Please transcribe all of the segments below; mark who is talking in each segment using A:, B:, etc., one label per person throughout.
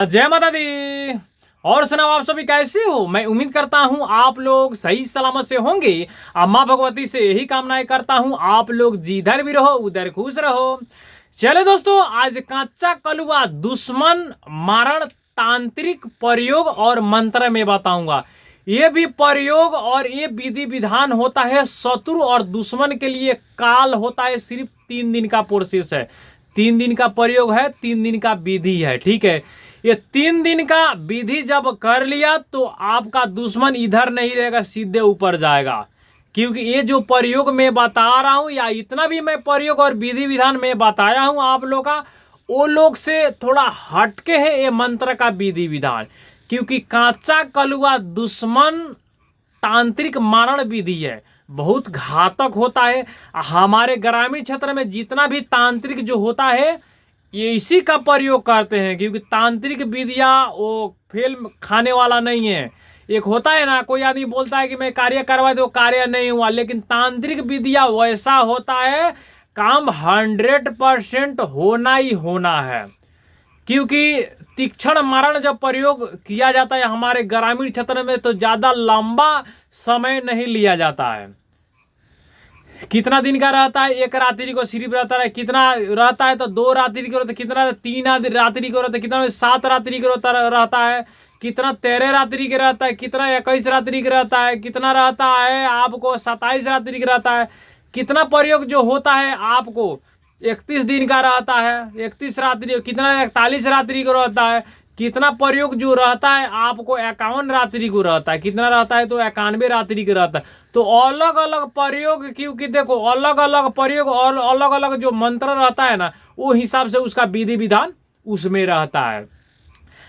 A: जय माता दी। और सुनाओ, आप सभी कैसे हो? मैं उम्मीद करता हूं आप लोग सही सलामत से होंगे। और माँ भगवती से यही कामनाएं करता हूं आप लोग जिधर भी रहो उधर खुश रहो। चले दोस्तों, आज कच्चा कलुआ दुश्मन मारण तांत्रिक प्रयोग और मंत्र में बताऊंगा। ये भी प्रयोग और ये विधि विधान होता है शत्रु और दुश्मन के लिए। काल होता है, सिर्फ 3 दिन का प्रोसेस है। 3 दिन का प्रयोग है, 3 दिन का विधि है। ठीक है, ये 3 दिन का विधि जब कर लिया तो आपका दुश्मन इधर नहीं रहेगा, सीधे ऊपर जाएगा। क्योंकि ये जो प्रयोग मैं बता रहा हूं, या इतना भी मैं प्रयोग और विधि विधान में बताया हूं आप लोग का, वो लोग से थोड़ा हटके है ये मंत्र का विधि विधान। क्योंकि कांचा कलुआ दुश्मन तांत्रिक मारण विधि है, बहुत घातक होता है। हमारे ग्रामीण क्षेत्र में जितना भी तांत्रिक जो होता है ये इसी का प्रयोग करते हैं। क्योंकि तांत्रिक विधिया वो फेल खाने वाला नहीं है। एक होता है ना, कोई आदमी बोलता है कि मैं कार्य करवा दो, कार्य नहीं हुआ। लेकिन तांत्रिक विधिया वैसा होता है, काम 100% होना ही होना है। क्योंकि तीक्ष्ण मारण जब प्रयोग किया जाता है हमारे ग्रामीण क्षेत्र में, तो ज्यादा लंबा समय नहीं लिया जाता है। कितना दिन का रहता है? एक रात्रि को सिर्फ रहता है। कितना रहता है? तो 2 रात्रि को रहता है। कितना 3 रात्रि को रहता है। कितना 7 रात्रि को रहता है। कितना 13 रात्रि के रहता है। कितना 21 रात्रि का रहता है। कितना रहता है आपको 27 रात्रि का रहता है। कितना प्रयोग जो होता है आपको 31 दिन का रहता है। 31 रात्रि, कितना 41 रात्रि को रहता है। कितना प्रयोग जो रहता है आपको 51 रात्रि को रहता है। कितना रहता है? तो 91 रात्रि का रहता है। तो अलग अलग प्रयोग, क्योंकि देखो अलग अलग प्रयोग और अलग अलग जो मंत्र रहता है ना, वो हिसाब से उसका विधि विधान उसमें रहता है।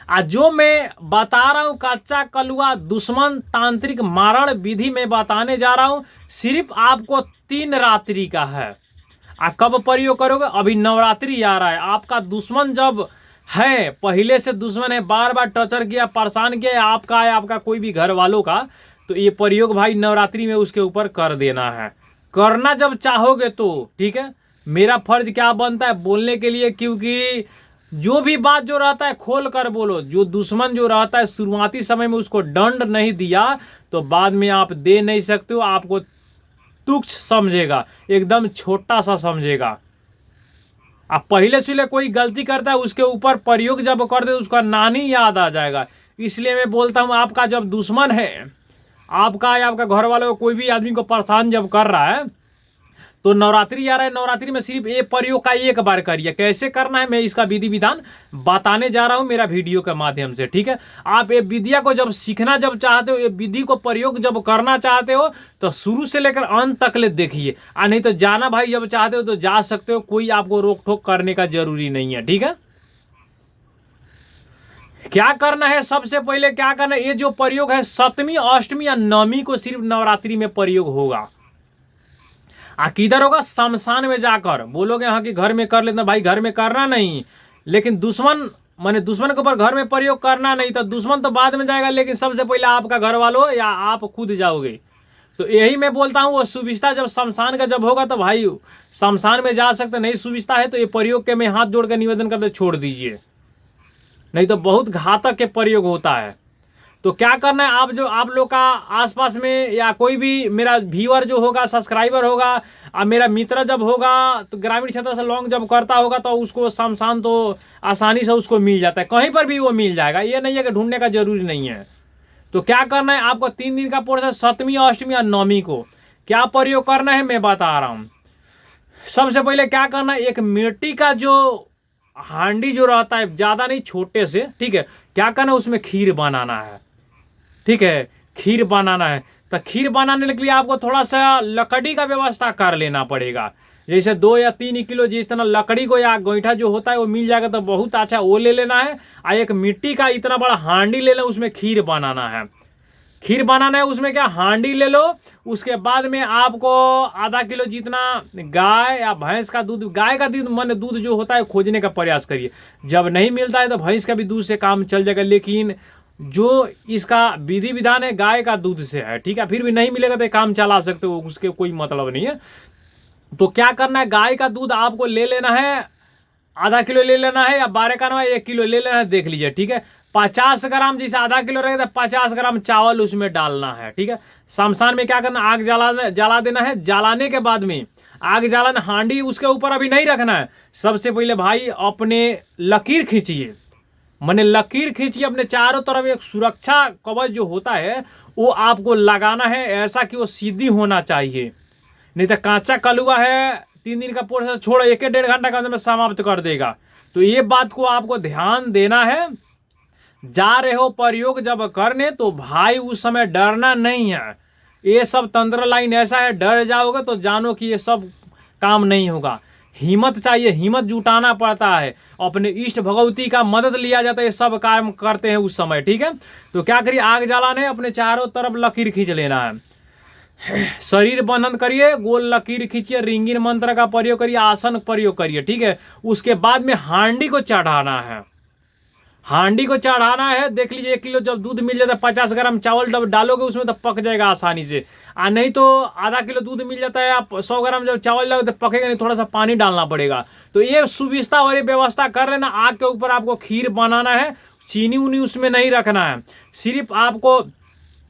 A: आज जो मैं बता रहा हूं कच्चा कलुआ दुश्मन तांत्रिक मारण विधि में बताने जा रहा हूं, सिर्फ आपको 3 रात्रि का है। कब प्रयोग करोगे? अभी नवरात्रि आ रहा है। आपका दुश्मन जब है, पहले से दुश्मन है, बार बार टॉर्चर किया, परेशान किया, आपका है, आपका कोई भी घर वालों का, तो ये प्रयोग भाई नवरात्रि में उसके ऊपर कर देना है। करना जब चाहोगे तो ठीक है। मेरा फर्ज क्या बनता है बोलने के लिए, क्योंकि जो भी बात जो रहता है खोल कर बोलो। जो दुश्मन जो रहता है शुरुआती समय में उसको दंड नहीं दिया तो बाद में आप दे नहीं सकते हो। आपको तुच्छ समझेगा, एकदम छोटा सा समझेगा। आप पहले से कोई गलती करता है उसके ऊपर प्रयोग जब कर दे उसका नानी याद आ जाएगा। इसलिए मैं बोलता हूं, आपका जब दुश्मन है, आपका या आपका घर वालों कोई भी आदमी को परेशान जब कर रहा है, तो नवरात्रि आ रहा है, नवरात्रि में सिर्फ ये प्रयोग का एक बार करिए। कैसे करना है मैं इसका विधि विधान बताने जा रहा हूं मेरा वीडियो के माध्यम से। ठीक है, आप ये विद्या को जब सीखना जब चाहते हो, ये विधि को प्रयोग जब करना चाहते हो, तो शुरू से लेकर अंत तक ले देखिए। नहीं तो जाना भाई जब चाहते हो तो जा सकते हो, कोई आपको रोक टोक करने का जरूरी नहीं है। ठीक है, क्या करना है? सबसे पहले क्या करना है, ये जो प्रयोग है 7वीं 8वीं या 9वीं को सिर्फ नवरात्रि में प्रयोग होगा। किधर होगा? शमशान में जाकर। बोलोगे हाँ कि घर में कर लेते, भाई घर में करना नहीं, लेकिन दुश्मन माने दुश्मन के ऊपर घर में प्रयोग करना नहीं। तो दुश्मन तो बाद में जाएगा, लेकिन सबसे पहले आपका घर वालों या आप खुद जाओगे। तो यही मैं बोलता हूँ, वो सुविधा जब शमशान का जब होगा तो भाई शमशान में जा सकते। नहीं सुविधा है तो ये प्रयोग के मैं हाथ जोड़ कर निवेदन करते छोड़ दीजिए, नहीं तो बहुत घातक के प्रयोग होता है। तो क्या करना है, आप जो आप लोग का आसपास में या कोई भी मेरा व्यूअर जो होगा, सब्सक्राइबर होगा, और मेरा मित्र जब होगा, तो ग्रामीण क्षेत्र से लॉन्ग जब करता होगा तो उसको शमशान तो आसानी से उसको मिल जाता है, कहीं पर भी वो मिल जाएगा। ये नहीं है कि ढूंढने का जरूरी नहीं है। तो क्या करना है आपको, 3 दिन का प्रोसेस 7वीं 8वीं या 9वीं को क्या प्रयोग करना है मैं बता रहा हूं। सबसे पहले क्या करना है, एक मिट्टी का जो हांडी जो रहता है, ज्यादा नहीं छोटे से, ठीक है, क्या करना है उसमें खीर बनाना है। ठीक है, खीर बनाना है। तो खीर बनाने के लिए आपको थोड़ा सा लकड़ी का व्यवस्था कर लेना पड़ेगा। जैसे 2 या 3 किलो जिस तरह लकड़ी को या गोईठा जो होता है वो मिल जाएगा तो बहुत अच्छा, वो ले लेना है। और एक मिट्टी का इतना बड़ा हांडी ले लो, उसमें खीर बनाना है। खीर बनाना है, उसमें क्या हांडी ले लो। उसके बाद में आपको आधा किलो जितना गाय या भैंस का दूध, गाय का दूध माने दूध जो होता है खोजने का प्रयास करिए। जब नहीं मिलता है तो भैंस का भी दूध से काम चल जाएगा, लेकिन जो इसका विधि विधान है गाय का दूध से है। ठीक है, फिर भी नहीं मिलेगा तो काम चला सकते हो, उसके कोई मतलब नहीं है। तो क्या करना है, गाय का दूध आपको ले लेना है आधा किलो ले लेना है, या 12 का नवा 1 किलो ले लेना है, देख लीजिए, ठीक है। 50 ग्राम, जैसे आधा किलो रहेगा तो 50 ग्राम चावल उसमें डालना है, ठीक है। शमशान में क्या करना, आग जला देना है। जलाने के बाद में आग जलाना, हांडी उसके ऊपर अभी नहीं रखना है। सबसे पहले भाई अपने लकीर खींचिए, मैंने लकीर खींचिए अपने चारों तरफ। एक सुरक्षा कवच जो होता है वो आपको लगाना है, ऐसा कि वो सीधी होना चाहिए, नहीं तो कांचा कलुआ है 3 दिन का प्रोसेस छोड़ 1-1.5 घंटा के अंदर में समाप्त कर देगा। तो ये बात को आपको ध्यान देना है। जा रहे हो प्रयोग जब करने तो भाई उस समय डरना नहीं है। ये सब तंत्र लाइन ऐसा है, डर जाओगे तो जानो कि ये सब काम नहीं होगा। हिम्मत चाहिए, हिम्मत जुटाना पड़ता है, अपने इष्ट भगवती का मदद लिया जाता है, ये सब काम करते हैं उस समय, ठीक है। तो क्या करिए, आग जलाने अपने चारों तरफ लकीर खींच लेना है। शरीर बंधन करिए, गोल लकीर खींचिए, रिंगिन मंत्र का प्रयोग करिए, आसन प्रयोग करिए, ठीक है। उसके बाद में हांडी को चढ़ाना है, हांडी को चढ़ाना है। देख लीजिए 1 किलो जब दूध मिल जाता है, 50 ग्राम चावल जब डालोगे उसमें तो पक जाएगा आसानी से। नहीं तो आधा किलो दूध मिल जाता है, आप 100 ग्राम जब चावल डालोगे तो पकेगा नहीं, थोड़ा सा पानी डालना पड़ेगा। तो ये सुविस्ता और ये व्यवस्था कर लेना। आग के ऊपर आपको खीर बनाना है, चीनी उनी उसमें नहीं रखना है, सिर्फ आपको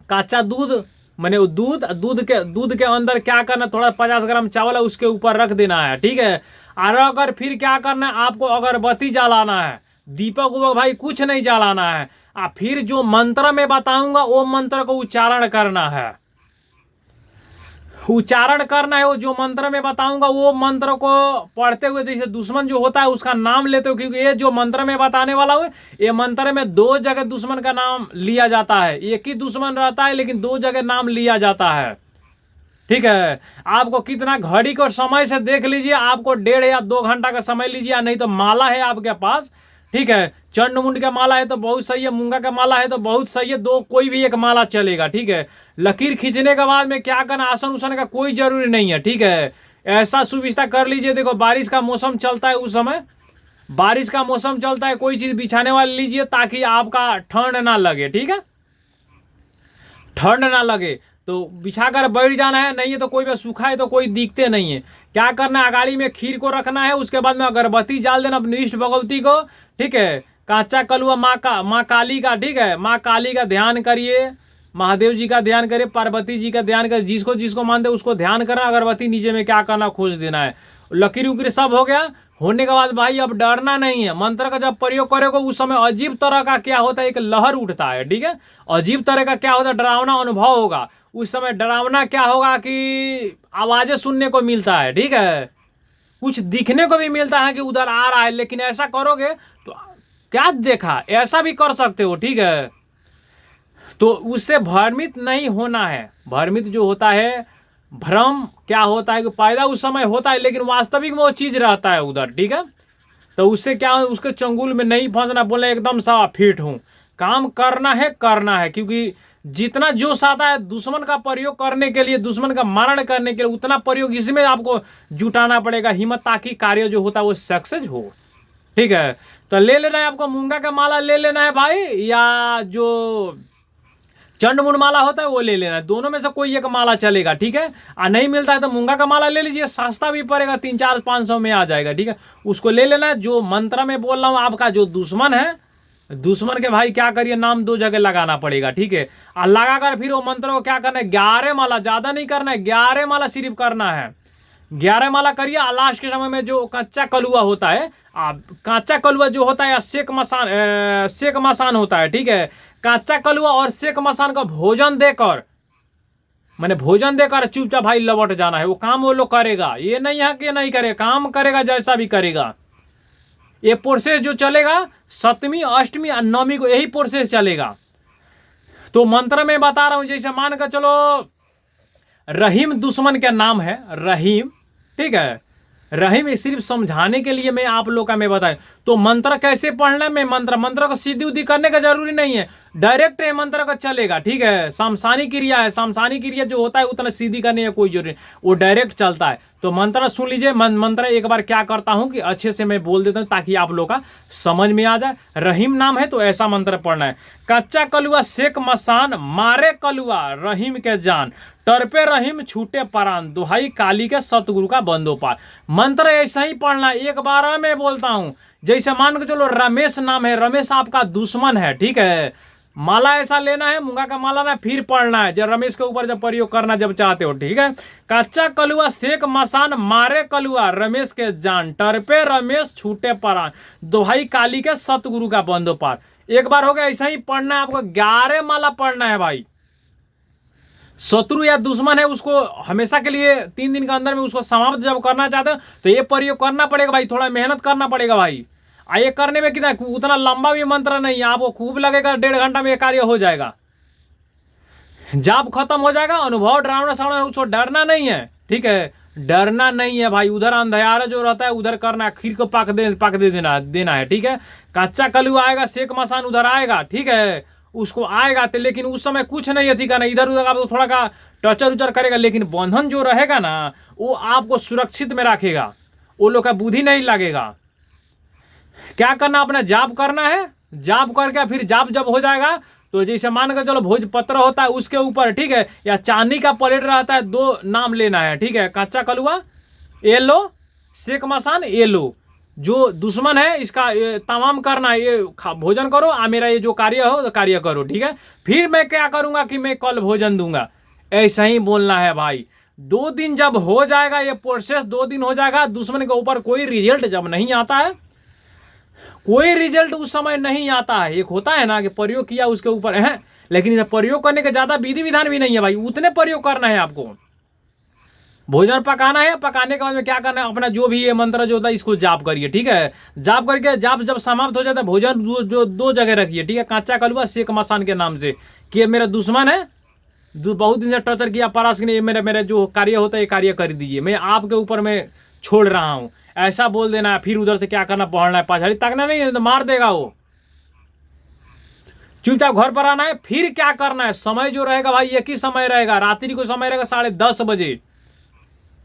A: कच्चा दूध, मैंने दूध के अंदर क्या करना, थोड़ा 50 ग्राम चावल है उसके ऊपर रख देना है, ठीक है। और अगर फिर क्या करना है, आपको अगरबत्ती जलाना है, दीपक उपक भाई कुछ नहीं जलाना है। फिर जो मंत्र में बताऊंगा वो मंत्र को उच्चारण करना है, उच्चारण करना है। वो जो मंत्र में बताऊंगा वो मंत्र को पढ़ते हुए, जैसे दुश्मन जो होता है उसका नाम लेते हो, क्योंकि ये जो मंत्र में बताने वाला हूं ये मंत्र में 2 जगह दुश्मन का नाम लिया जाता है। एक ही दुश्मन रहता है लेकिन 2 जगह नाम लिया जाता है, ठीक है। आपको कितना घड़ी को समय से देख लीजिए, आपको 1.5 या 2 घंटा का समय लीजिए, नहीं तो माला है आपके पास, ठीक है। चंड मुंड का माला है तो बहुत सही है, मूंगा का माला है तो बहुत सही है, 2 कोई भी एक माला चलेगा, ठीक है। लकीर खींचने के बाद में क्या करना, आसन उसन का कोई जरूरी नहीं है, ठीक है। ऐसा सुविस्ता कर लीजिए। देखो बारिश का मौसम चलता है, उस समय बारिश का मौसम चलता है, कोई चीज बिछाने वाली लीजिए ताकि आपका ठंड ना लगे, ठीक है, ठंड ना लगे तो बिछाकर बैठ जाना है। नहीं है तो कोई भी सूखा है तो कोई दिखते नहीं है। क्या करना है, अगाड़ी में खीर को रखना है, उसके बाद में अगरबत्ती जाल देना अपनी इष्ट भगवती को, ठीक है। कांचा कलुआ माँ काली का, ठीक है, माँ काली का ध्यान करिए, महादेव जी का ध्यान करिए, पार्वती जी का ध्यान करिए, जिसको जिसको मानते उसको ध्यान करना। अगरबत्ती नीचे में क्या करना, खोज देना है। लकीर उकीर सब हो गया, होने के बाद भाई अब डरना नहीं है। मंत्र का जब प्रयोग करोगे उस समय अजीब तरह का क्या होता है, एक लहर उठता है, ठीक है। अजीब तरह का क्या होता है, डरावना अनुभव होगा उस समय। डरावना क्या होगा कि आवाजें सुनने को मिलता है, ठीक है, कुछ दिखने को भी मिलता है कि उधर आ रहा है। लेकिन ऐसा करोगे तो क्या देखा, ऐसा भी कर सकते हो, ठीक है। तो उससे भ्रमित नहीं होना है। भ्रमित जो होता है, भ्रम क्या होता है कि पैदा उस समय होता है लेकिन वास्तविक में वो चीज रहता है उधर, ठीक है। तो उससे क्या, उसके चंगुल में नहीं फंसना, बोलना एकदम सा फिट हूं, काम करना है, क्योंकि जितना जोश आता है दुश्मन का प्रयोग करने के लिए, दुश्मन का मारण करने के लिए, उतना प्रयोग इसमें आपको जुटाना पड़ेगा हिम्मत, ताकि कार्य जो होता है वो सक्सेस हो, ठीक है। तो ले लेना है आपको मूंगा का माला ले लेना है भाई, या जो चंडमुंड माला होता है वो ले लेना है। दोनों में से कोई एक माला चलेगा, ठीक है। नहीं मिलता है तो मूंगा का माला ले लीजिए, सस्ता भी पड़ेगा, 300-400-500 में आ जाएगा, ठीक है। उसको ले लेना है। जो मंत्र में बोल रहा हूं, आपका जो दुश्मन है, दुश्मन के भाई क्या करिए, नाम 2 जगह लगाना पड़ेगा, ठीक है। और लगाकर फिर वो मंत्र को क्या करना है, 11 माला, ज्यादा नहीं करना है, 11 माला सिर्फ करना है। 11 माला करिए। लास्ट के समय में जो कच्चा कलुआ होता है, कच्चा कलुआ जो होता है सेक मसान होता है, ठीक है। कच्चा कलुआ और सेक मसान का भोजन देकर, मैंने भोजन देकर चुपचाप भाई लौट जाना है। वो काम वो लोग करेगा, ये नहीं है कि नहीं करेगा, काम करेगा, जैसा भी करेगा। ये प्रोसेस जो चलेगा 7वीं 8वीं और 9वीं को यही प्रोसेस चलेगा। तो मंत्र में बता रहा हूं, जैसे मान कर चलो रहीम दुश्मन का नाम है, रहीम, ठीक है। रहीम सिर्फ समझाने के लिए मैं आप लोग का मैं बताऊं। तो मंत्र कैसे पढ़ना है, मैं मंत्र को सीधी उदी करने का जरूरी नहीं है। डायरेक्ट ये मंत्र का चलेगा, ठीक है। सामसानी क्रिया है, सामसानी क्रिया जो होता है उतना सीधी करने की कोई जरूरत नहीं, वो डायरेक्ट चलता है। तो मंत्र सुन लीजिए। मंत्र एक बार क्या करता हूं कि अच्छे से मैं बोल देता हूं ताकि आप लोग का समझ में आ जाए। रहीम नाम है तो ऐसा मंत्र पढ़ना है। कच्चा कलुआ सेक मसान, मारे कलुआ रहीम के जान, टरपे रहीम छूटे परान, दुहाई काली के सतगुरु का बंदोपार। मंत्र ऐसा ही पढ़ना, एक बार मैं बोलता हूं। जैसे मान के चलो रमेश नाम है, रमेश आपका दुश्मन है, ठीक है। माला ऐसा लेना है, मूंगा का माला ना, फिर पढ़ना है जब रमेश के ऊपर जब प्रयोग करना जब चाहते हो, ठीक है। कच्चा कलुआ सेक मसान, मारे कलुआ रमेश के जान, टरपे रमेश छूटे परान, दोहाई काली के सतगुरु का बंदोपार। एक बार हो गया, ऐसा ही पढ़ना है आपको। 11 माला पढ़ना है भाई। शत्रु या दुश्मन है उसको हमेशा के लिए 3 दिन के अंदर में उसको समाप्त जब करना चाहते हो तो ये प्रयोग करना पड़ेगा भाई, थोड़ा मेहनत करना पड़ेगा भाई। ये करने में कितना, उतना लंबा भी मंत्र नहीं है, आपको खूब लगेगा, 1.5 घंटा में ये कार्य हो जाएगा। जाप खत्म हो जाएगा, अनुभव डरावना सावना, उसको डरना नहीं है, ठीक है। डरना नहीं है भाई, उधर अंधयारा जो रहता है उधर करना है, खीर को पाक दे देना है, ठीक है। कच्चा कलुआ आएगा, सेक मसान उधर आएगा, ठीक है, उसको आएगा तो, लेकिन उस समय कुछ नहीं है, ठीक है ना, इधर उधर आप थोड़ा का टचर उचर करेगा, लेकिन बंधन जो रहेगा ना वो आपको सुरक्षित में रखेगा, वो लोग का बुद्धि नहीं लगेगा। क्या करना, अपना जाप करना है। जाप करके फिर जाप जब हो जाएगा तो जैसे मान कर चलो भोजपत्र होता है उसके ऊपर, ठीक है, या चांदी का प्लेट रहता है, 2 नाम लेना है, ठीक है। कच्चा कलुआ ये लो, सेक मसान ये लो, जो दुश्मन है इसका तमाम करना, ये भोजन करो, मेरा ये जो कार्य हो तो कार्य करो, ठीक है। फिर मैं क्या करूंगा कि मैं कल भोजन दूंगा, ऐसा ही बोलना है भाई। 2 दिन जब हो जाएगा ये प्रोसेस, 2 दिन हो जाएगा, दुश्मन के ऊपर कोई रिजल्ट जब नहीं आता है, कोई रिजल्ट उस समय नहीं आता है। एक होता है ना कि प्रयोग किया उसके ऊपर है, लेकिन प्रयोग करने के ज्यादा विधि विधान भी नहीं है भाई, उतने प्रयोग करना है आपको। भोजन पकाना है, पकाने के बाद में क्या करना है, अपना जो भी ये मंत्र जो होता है इसको जाप करिए, ठीक है। जाप करके जाप जब समाप्त हो जाता है, भोजन जो 2 जगह रखिए, ठीक है। कच्चा कलुआ सेक मसान के नाम से कि ये मेरा दुश्मन है, बहुत दिन से टॉर्चर किया, परास ने मेरा जो कार्य होता है ये कार्य कर दीजिए, मैं आपके ऊपर मैं छोड़ रहा हूं, ऐसा बोल देना है। फिर उधर से क्या करना, पढ़ना है, पछाड़ी ताकना नहीं है तो मार देगा वो। चुपचाप घर पर आना है। फिर क्या करना है, समय जो रहेगा भाई एक ही समय रहेगा, रात्रि को समय रहेगा 10:30 बजे,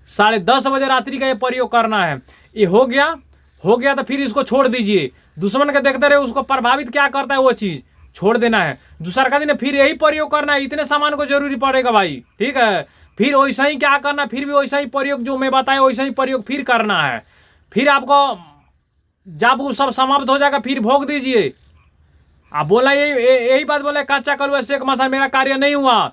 A: 10:30 बजे रात्रि का ये प्रयोग करना है। ये हो गया तो फिर इसको छोड़ दीजिए। दुश्मन के देखते रहे, उसको प्रभावित क्या करता है वो चीज छोड़ देना है। दूसरा का दिन फिर यही प्रयोग करना है, इतने सामान को जरूरी पड़ेगा भाई, ठीक है। फिर वैसा ही क्या करना, फिर भी वैसा ही प्रयोग जो मैं बताया वैसा ही प्रयोग फिर करना है। फिर आपको जब सब समाप्त हो जाएगा फिर भोग दीजिए। आप बोला यही बात बोले, कच्चा कलुआ सेक मसान मेरा कार्य नहीं हुआ,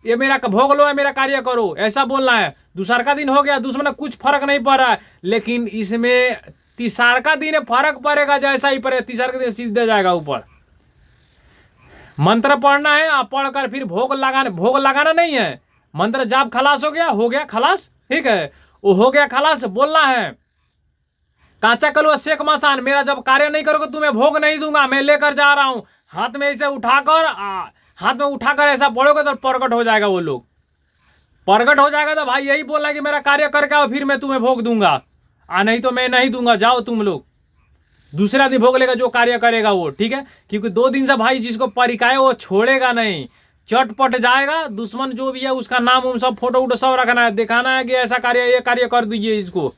A: ये मेरा भोग लो, मेरा कार्य करो, ऐसा बोलना है। दूसरा का दिन हो गया, दुश्मन कुछ फर्क नहीं पड़ रहा है, लेकिन इसमें तीसरा का दिन फर्क पड़ेगा, जैसा ही पड़े तीसरा का दिन सीधे जाएगा ऊपर। मंत्र पढ़ना है, आप पढ़कर फिर भोग लगाना नहीं है। मंत्र जाप खलास हो गया खलास, ठीक है, वो हो गया खलास। बोलना है कांचा कलुआ सेक मसान, मेरा जब कार्य नहीं करोगे तुम्हें भोग नहीं दूंगा, मैं लेकर जा रहा हूं। हाथ में ऐसे उठाकर ऐसा पढ़ोगे तो प्रकट हो जाएगा, वो लोग प्रकट हो जाएगा तो भाई यही बोलना कि मेरा कार्य करके आओ फिर मैं तुम्हें भोग दूंगा, नहीं तो मैं नहीं दूंगा, जाओ तुम लोग। दूसरा दिन भोग लेगा जो कार्य करेगा वो, ठीक है। क्योंकि 2 दिन से भाई जिसको परिकाए वो छोड़ेगा नहीं, चटपट जाएगा। दुश्मन जो भी है उसका नाम उम सब फोटो वोटो सब रखना है, दिखाना है कि ऐसा कार्य ये कार्य कर दीजिए इसको,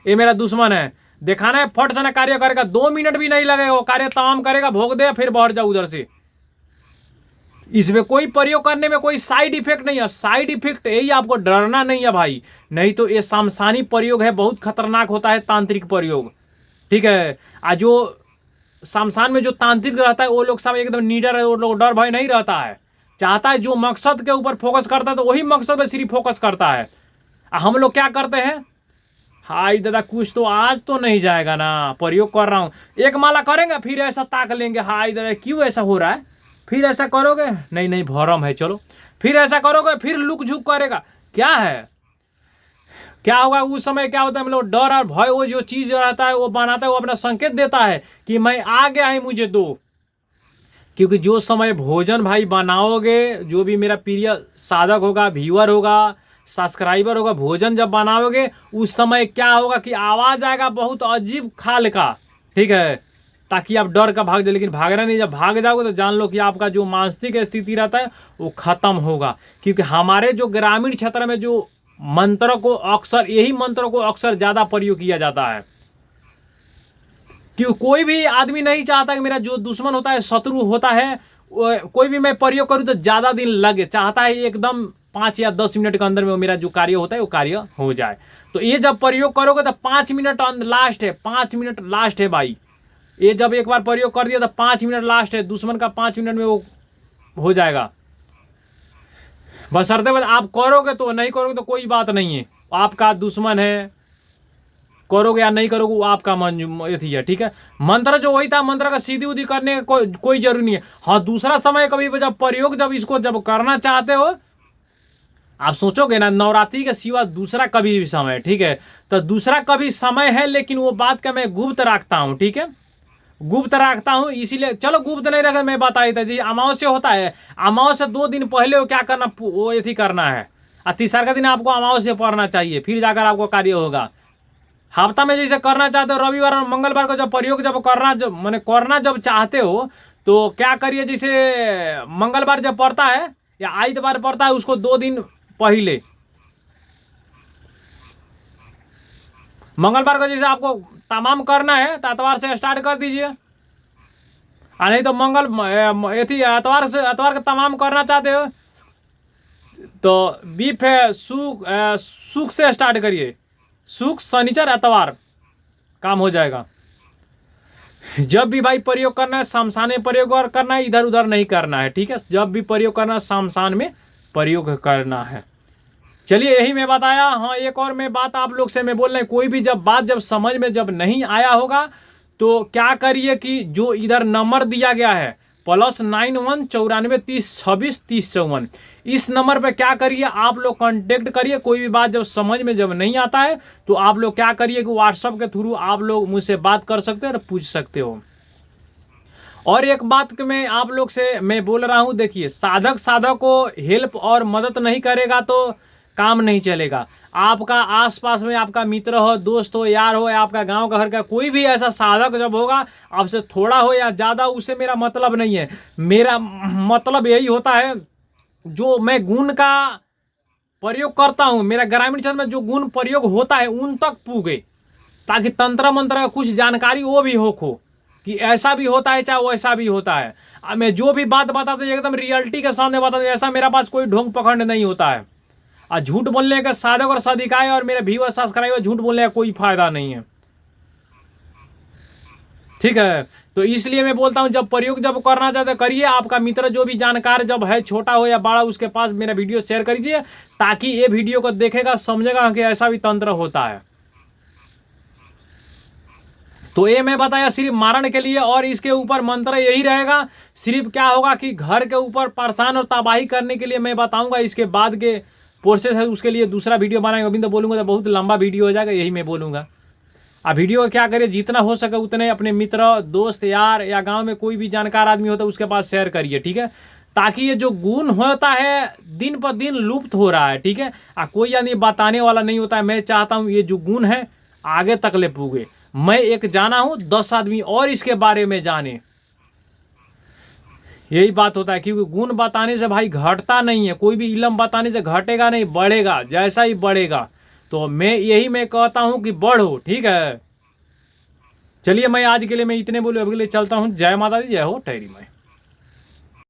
A: ये मेरा दुश्मन है, दिखाना है। फट से ना कार्य करेगा, 2 मिनट भी नहीं लगेगा, वो कार्य तमाम करेगा, भोग दे, फिर बढ़ जाओ उधर से। इसमें कोई प्रयोग करने में कोई साइड इफेक्ट नहीं है, साइड इफेक्ट यही आपको डरना नहीं है भाई, नहीं तो ये सामसानी प्रयोग है, बहुत खतरनाक होता है तांत्रिक प्रयोग, ठीक है। आज जो सामसान में जो तांत्रिक रहता है वो लोग सब एकदम निडर है, वो लोग डर भय नहीं रहता है, चाहता है जो मकसद के ऊपर फोकस करता है तो वही मकसद पे सिर्फ फोकस करता है। हम लोग क्या करते हैं, हाय दादा कुछ तो आज तो नहीं जाएगा ना, प्रयोग कर रहा हूं, एक माला करेंगे फिर ऐसा ताक लेंगे, हाय दादा क्यों ऐसा हो रहा है, फिर ऐसा करोगे, नहीं भरम है चलो, फिर ऐसा करोगे, फिर लुक झुक करेगा, क्या है, क्या होगा उस समय, क्या होता है, मतलब डर और भय वो जो चीज रहता है वो बनाता है, वो अपना संकेत देता है कि मैं आ गया है, मुझे दो। क्योंकि जो समय भोजन भाई बनाओगे, जो भी मेरा प्रिय साधक होगा, व्यूअर होगा, सब्सक्राइबर होगा, भोजन जब बनाओगे उस समय क्या होगा कि आवाज आएगा बहुत अजीब खाल का, ठीक है। ताकि आप डर का भाग जाए, लेकिन भागना नहीं। जब भाग जाओगे तो जान लो कि आपका जो मानसिक स्थिति रहता है वो खत्म होगा। क्योंकि हमारे जो ग्रामीण क्षेत्र में जो मंत्रों को अक्सर, यही मंत्रों को अक्सर ज्यादा प्रयोग किया जाता है। कि कोई भी आदमी नहीं चाहता कि मेरा जो दुश्मन होता है, शत्रु होता है, कोई भी मैं प्रयोग करूं तो ज्यादा दिन लगे, चाहता है एकदम 5 या 10 मिनट के अंदर में मेरा जो कार्य होता है वो कार्य हो जाए। तो ये जब प्रयोग करोगे तो 5 मिनट लास्ट है, 5 मिनट लास्ट है भाई। ये जब एक बार प्रयोग कर दिया तो 5 मिनट लास्ट है, दुश्मन का 5 मिनट में वो हो जाएगा। बशर्ते आप करोगे तो, नहीं करोगे तो कोई बात नहीं है, आपका दुश्मन है, करोगे या नहीं करोगे वो आपका मन है, ठीक है। मंत्र जो वही था, मंत्र का सीधी उदी करने का कोई जरूरी नहीं है। हाँ, दूसरा समय कभी जब प्रयोग, जब इसको जब करना चाहते हो, आप सोचोगे ना नवरात्रि के सिवा दूसरा कभी भी समय, ठीक है, तो दूसरा कभी समय है, लेकिन वो बात का मैं गुप्त रखता हूं, ठीक है, गुप्त रखता हूं। इसीलिए चलो गुप्त नहीं रखा, मैं बता देता जी। अमावस्या होता है, अमावस्या 2 दिन पहले वो क्या करना, वो यही करना है, और तीसरा का दिन आपको अमावस्या पढ़ना चाहिए, फिर जाकर आपको कार्य होगा। हफ्ता में जैसे करना चाहते हो, रविवार और मंगलवार को जब प्रयोग जब करना, जब मैंने करना जब चाहते हो तो क्या करिए, जैसे मंगलवार जब पड़ता है या आइतवार पड़ता है, उसको 2 दिन पहले, मंगलवार को जैसे आपको तमाम करना है तो एतवार से स्टार्ट कर दीजिए, और नहीं तो एतवार का तमाम करना चाहते हो तो बीफ है, सुख से स्टार्ट करिए, सुख शनिचर एतवार काम हो जाएगा। जब भी भाई प्रयोग करना है शमशान में प्रयोग करना है, इधर उधर नहीं करना है, ठीक है। जब भी प्रयोग करना है शमशान में प्रयोग करना है। चलिए यही मैं बताया। हाँ, एक और मैं बात आप लोग से मैं बोल रहा हूँ, कोई भी जब बात जब समझ में जब नहीं आया होगा तो क्या करिए कि जो इधर नंबर दिया गया है +91 94 30 26 30 54, इस नंबर पे क्या करिए, आप लोग कांटेक्ट करिए। कोई भी बात जब समझ में जब नहीं आता है तो आप लोग क्या करिए कि व्हाट्सएप के थ्रू आप लोग मुझसे बात कर सकते हो और पूछ सकते हो। और एक बात कि मैं आप लोग से मैं बोल रहा हूं, देखिए, साधक को हेल्प और मदद नहीं करेगा तो काम नहीं चलेगा। आपका आसपास में आपका मित्र हो, दोस्त हो, यार हो, या आपका गांव का घर का कोई भी ऐसा साधक जब होगा, आपसे थोड़ा हो या ज्यादा, उससे मेरा मतलब नहीं है। मेरा मतलब यही होता है जो मैं गुण का प्रयोग करता हूं, मेरा ग्रामीण क्षेत्र में जो गुण प्रयोग होता है उन तक पूगे, ताकि तंत्र मंत्र का कुछ जानकारी वो भी हो कि ऐसा भी होता है चाहे वैसा भी होता है। मैं जो भी बात बताता हूँ एकदम रियलिटी के सामने बताता हूँ, ऐसा मेरा पास कोई ढोंग पखंड नहीं होता है। और झूठ बोलने का साधक और साधिकाएं और मेरे व्यूअर सब्सक्राइबर, झूठ बोलने का कोई फायदा नहीं है, ठीक है। तो इसलिए मैं बोलता हूं जब प्रयोग जब करना चाहते करिए। आपका मित्र जो भी जानकार जब है, छोटा हो या बड़ा, उसके पास मेरा वीडियो शेयर करिए, ताकि ये वीडियो को देखेगा, समझेगा कि ऐसा भी तंत्र होता है। तो ये मैं बताया सिर्फ मारण के लिए, और इसके ऊपर मंत्र यही रहेगा। सिर्फ क्या होगा कि घर के ऊपर परेशान और तबाही करने के लिए मैं बताऊंगा। इसके बाद के प्रोसेस है, उसके लिए दूसरा वीडियो बनाएंगे। अभी तो बोलूंगा तो बहुत लंबा वीडियो हो जाएगा, यही मैं बोलूंगा। अब वीडियो को क्या करिए, जितना हो सके उतने अपने मित्र, दोस्त, यार या गांव में कोई भी जानकार आदमी होता है उसके पास शेयर करिए, ठीक है। ताकि ये जो गुण होता है दिन पर दिन लुप्त हो रहा है, ठीक है। कोई आदमी बताने वाला नहीं होता है। मैं चाहता हूं ये जो गुण है आगे तक ले पूगे। मैं एक जाना हूं, 10 आदमी और इसके बारे में जाने, यही बात होता है। क्योंकि गुण बताने से भाई घटता नहीं है, कोई भी इल्म बताने से घटेगा नहीं, बढ़ेगा, जैसा ही बढ़ेगा। तो मैं कहता हूं कि बढ़ो, ठीक है। चलिए मैं आज के लिए मैं इतने बोलूं, अभी के लिए चलता हूं। जय माता दी, जय हो, ठहरी मैं।